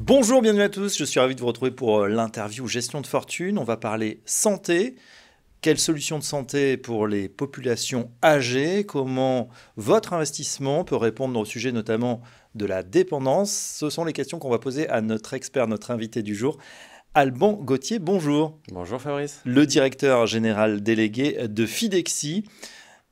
Bonjour, bienvenue à tous, je suis ravi de vous retrouver pour l'interview Gestion de fortune. On va parler santé, quelles solutions de santé pour les populations âgées, comment votre investissement peut répondre au sujet notamment de la dépendance. Ce sont les questions qu'on va poser à notre expert, notre invité du jour, Alban Gauthier. Bonjour. Bonjour Fabrice. Le directeur général délégué de Fidexi.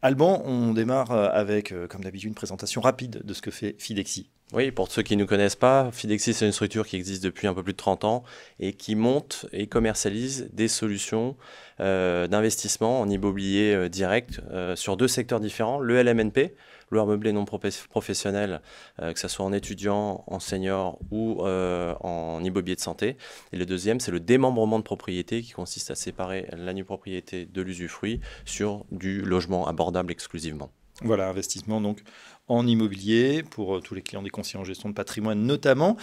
Alban, on démarre avec, comme d'habitude, une présentation rapide de ce que fait Fidexi. Oui, pour ceux qui ne nous connaissent pas, Fidexi, c'est une structure qui existe depuis un peu plus de 30 ans et qui monte et commercialise des solutions d'investissement en immobilier direct sur deux secteurs différents. Le LMNP, loueur meublé non professionnel, que ce soit en étudiant, en senior ou en immobilier de santé. Et le deuxième, c'est le démembrement de propriété qui consiste à séparer la nue propriété de l'usufruit sur du logement abordable exclusivement. Voilà, investissement donc en immobilier pour tous les clients des conseillers en gestion de patrimoine notamment.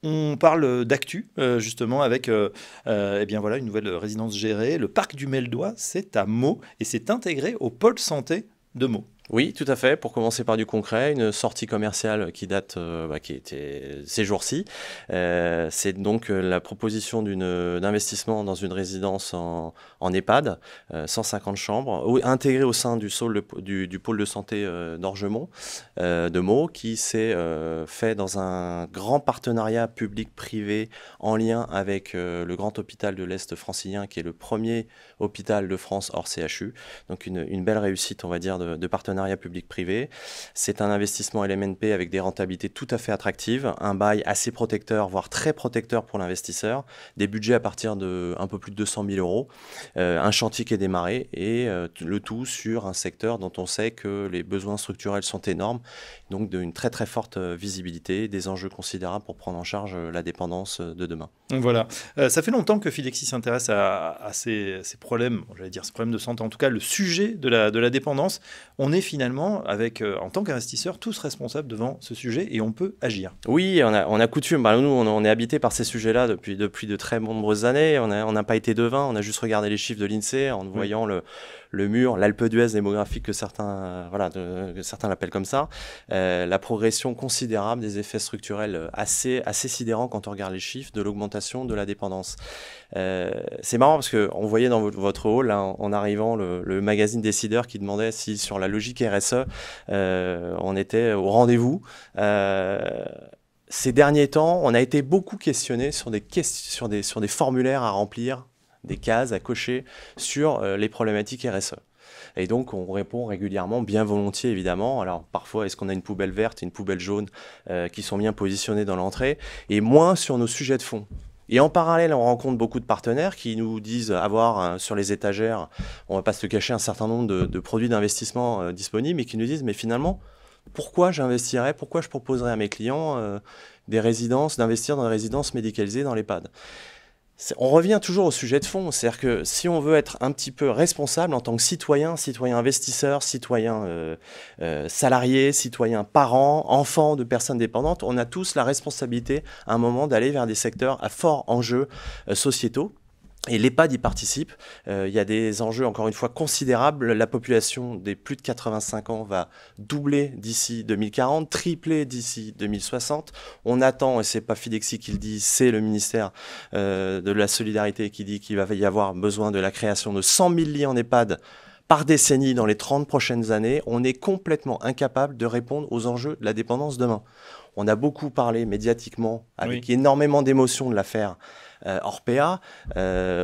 On parle d'actu justement avec eh bien voilà, une nouvelle résidence gérée. Le parc du Meldois, c'est à Meaux et c'est intégré au pôle santé de Meaux. Oui, tout à fait. Pour commencer par du concret, une sortie commerciale qui date, qui était ces jours-ci. C'est donc la proposition d'investissement dans une résidence en EHPAD, 150 chambres, intégrée au sein du pôle de santé d'Orgemont, de Meaux, qui s'est fait dans un grand partenariat public-privé en lien avec le grand hôpital de l'Est francilien, qui est le premier hôpital de France hors CHU. Donc une belle réussite, on va dire, de partenariat public-privé. C'est un investissement LMNP avec des rentabilités tout à fait attractives, un bail assez protecteur, voire très protecteur pour l'investisseur, des budgets à partir de un peu plus de 200 000 euros, un chantier qui est démarré et le tout sur un secteur dont on sait que les besoins structurels sont énormes, donc d'une très très forte visibilité, des enjeux considérables pour prendre en charge la dépendance de demain. Voilà, ça fait longtemps que Fidexi s'intéresse à ces problèmes, j'allais dire ces problèmes de santé, en tout cas le sujet de la dépendance. On est finalement, avec, en tant qu'investisseur, tous responsables devant ce sujet et on peut agir. Oui, on a coutume. Nous, on est habité par ces sujets-là depuis de très nombreuses années. On n'a pas été devin, on a juste regardé les chiffres de l'INSEE en voyant le mur, l'Alpe d'Huez démographique que certains l'appellent comme ça. La progression considérable des effets structurels assez sidérants quand on regarde les chiffres de l'augmentation de la dépendance. C'est marrant parce qu'on voyait dans votre hall, là, en arrivant, le magazine Décideur qui demandait si sur la logique RSE, on était au rendez-vous. Ces derniers temps, on a été beaucoup questionné sur des formulaires à remplir, des cases à cocher sur les problématiques RSE. Et donc, on répond régulièrement, bien volontiers évidemment. Alors, parfois, est-ce qu'on a une poubelle verte et une poubelle jaune qui sont bien positionnées dans l'entrée, et moins sur nos sujets de fond. Et en parallèle, on rencontre beaucoup de partenaires qui nous disent avoir sur les étagères, on ne va pas se cacher, un certain nombre de produits d'investissement disponibles, et qui nous disent, mais finalement, pourquoi j'investirais, pourquoi je proposerais à mes clients d'investir dans des résidences médicalisées dans l'EHPAD? On revient toujours au sujet de fond, c'est-à-dire que si on veut être un petit peu responsable en tant que citoyen investisseur, citoyen salarié, citoyen parent, enfant de personnes dépendantes, on a tous la responsabilité à un moment d'aller vers des secteurs à fort enjeux sociétaux. Et l'EHPAD y participe. Il y a des enjeux, encore une fois, considérables. La population des plus de 85 ans va doubler d'ici 2040, tripler d'ici 2060. On attend, et c'est pas Fidexi qui le dit, c'est le ministère de la Solidarité qui dit qu'il va y avoir besoin de la création de 100 000 lits en EHPAD par décennie dans les 30 prochaines années. On est complètement incapable de répondre aux enjeux de la dépendance demain. On a beaucoup parlé médiatiquement, avec énormément d'émotion, de l'affaire Orpea,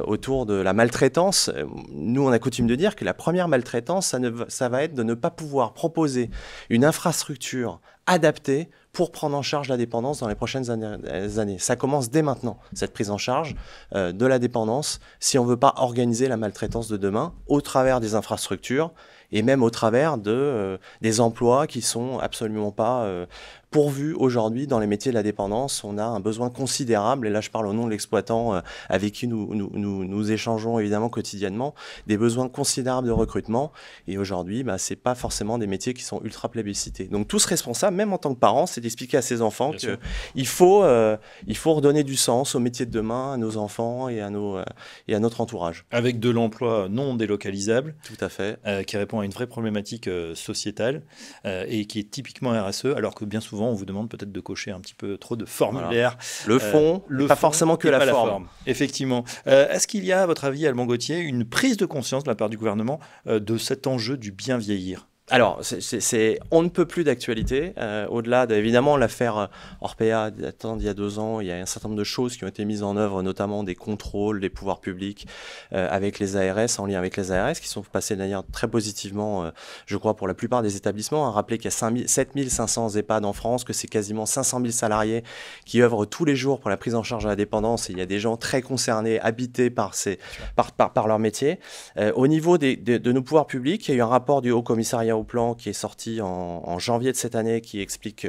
autour de la maltraitance. Nous, on a coutume de dire que la première maltraitance, ça va être de ne pas pouvoir proposer une infrastructure adaptée pour prendre en charge la dépendance dans les prochaines années. Ça commence dès maintenant, cette prise en charge de la dépendance, si on ne veut pas organiser la maltraitance de demain au travers des infrastructures et même au travers des emplois qui sont absolument pas pourvus aujourd'hui dans les métiers de la dépendance. On a un besoin considérable, et là je parle au nom de l'exploitant avec qui nous échangeons évidemment quotidiennement, des besoins considérables de recrutement, et aujourd'hui ce n'est pas forcément des métiers qui sont ultra plébiscités. Donc tous responsables, même en tant que parent, c'est d'expliquer à ses enfants Bien sûr. qu'il faut redonner du sens au métier de demain, à nos enfants et à notre entourage. Avec de l'emploi non délocalisable, Tout à fait. qui répond à une vraie problématique sociétale et qui est typiquement RSE, alors que bien souvent, on vous demande peut-être de cocher un petit peu trop de formulaires. Le fond, pas fond forcément que et la pas forme. Effectivement. Est-ce qu'il y a, à votre avis, Alban Gauthier, une prise de conscience de la part du gouvernement de cet enjeu du bien vieillir ? Alors, on ne peut plus d'actualité. Au-delà, évidemment, l'affaire Orpea datant d'il y a 2 ans, il y a un certain nombre de choses qui ont été mises en œuvre, notamment des contrôles des pouvoirs publics avec les ARS, en lien avec les ARS, qui sont passés d'ailleurs très positivement, je crois, pour la plupart des établissements. Rappeler qu'il y a 7500 EHPAD en France, que c'est quasiment 500 000 salariés qui œuvrent tous les jours pour la prise en charge de la dépendance. Et il y a des gens très concernés, habités par leur métier. Au niveau de nos pouvoirs publics, il y a eu un rapport du Haut Commissariat au plan qui est sorti en janvier de cette année qui explique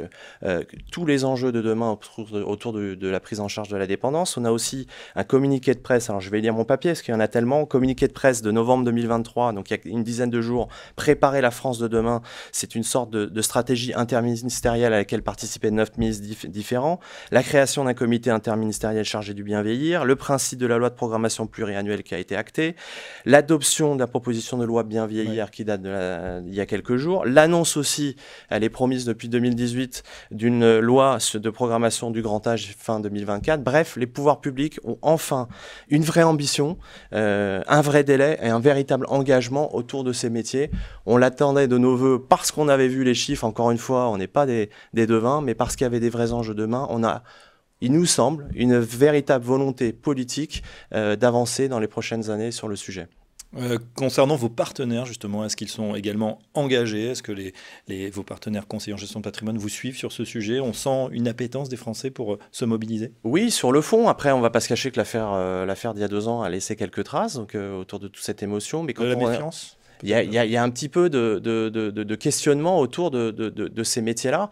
tous les enjeux de demain autour de la prise en charge de la dépendance. On a aussi un communiqué de presse, alors je vais lire mon papier parce qu'il y en a tellement, communiqué de presse de novembre 2023, donc il y a une dizaine de jours, préparer la France de demain, c'est une sorte de stratégie interministérielle à laquelle participaient 9 ministres différents, la création d'un comité interministériel chargé du bien vieillir, le principe de la loi de programmation pluriannuelle qui a été actée, l'adoption de la proposition de loi bien vieillir qui date il y a quelques jours. L'annonce aussi, elle est promise depuis 2018, d'une loi de programmation du grand âge fin 2024. Bref, les pouvoirs publics ont enfin une vraie ambition, un vrai délai et un véritable engagement autour de ces métiers. On l'attendait de nos voeux parce qu'on avait vu les chiffres, encore une fois, on n'est pas des devins, mais parce qu'il y avait des vrais enjeux demain. On a, il nous semble, une véritable volonté politique d'avancer dans les prochaines années sur le sujet. Concernant vos partenaires, justement, est-ce qu'ils sont également engagés ? Est-ce que vos partenaires conseillers en gestion de patrimoine vous suivent sur ce sujet ? On sent une appétence des Français pour se mobiliser ? Oui, sur le fond. Après, on ne va pas se cacher que l'affaire d'il y a 2 ans a laissé quelques traces donc, autour de toute cette émotion. Mais de la méfiance ? Il y a un petit peu de questionnement autour de ces métiers-là.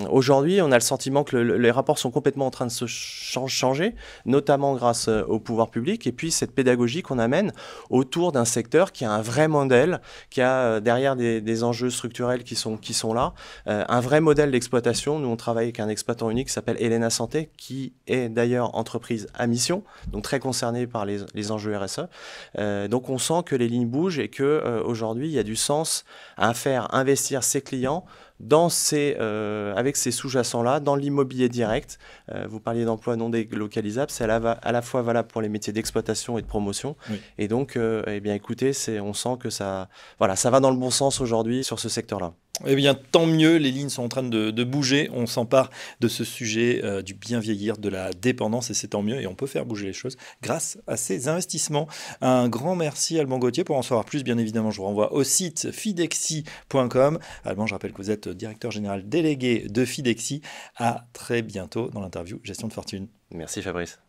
Aujourd'hui, on a le sentiment que les rapports sont complètement en train de se changer, notamment grâce au pouvoir public. Et puis, cette pédagogie qu'on amène autour d'un secteur qui a un vrai modèle, qui a derrière des enjeux structurels qui sont là, un vrai modèle d'exploitation. Nous, on travaille avec un exploitant unique qui s'appelle Helena Santé, qui est d'ailleurs entreprise à mission, donc très concernée par les enjeux RSE. Donc, on sent que les lignes bougent et qu'aujourd'hui, il y a du sens à faire investir ses clients avec ces sous-jacents-là, dans l'immobilier direct. Vous parliez d'emplois non délocalisables, c'est à la fois valable pour les métiers d'exploitation et de promotion. Oui. Et donc, eh bien, écoutez, on sent que ça va dans le bon sens aujourd'hui sur ce secteur-là. Eh bien, tant mieux, les lignes sont en train de bouger. On s'empare de ce sujet du bien vieillir, de la dépendance, et c'est tant mieux. Et on peut faire bouger les choses grâce à ces investissements. Un grand merci, Alban Gauthier. Pour en savoir plus, bien évidemment, je vous renvoie au site fidexi.com. Alban, je rappelle que vous êtes directeur général délégué de Fidexi. À très bientôt dans l'interview Gestion de Fortune. Merci Fabrice.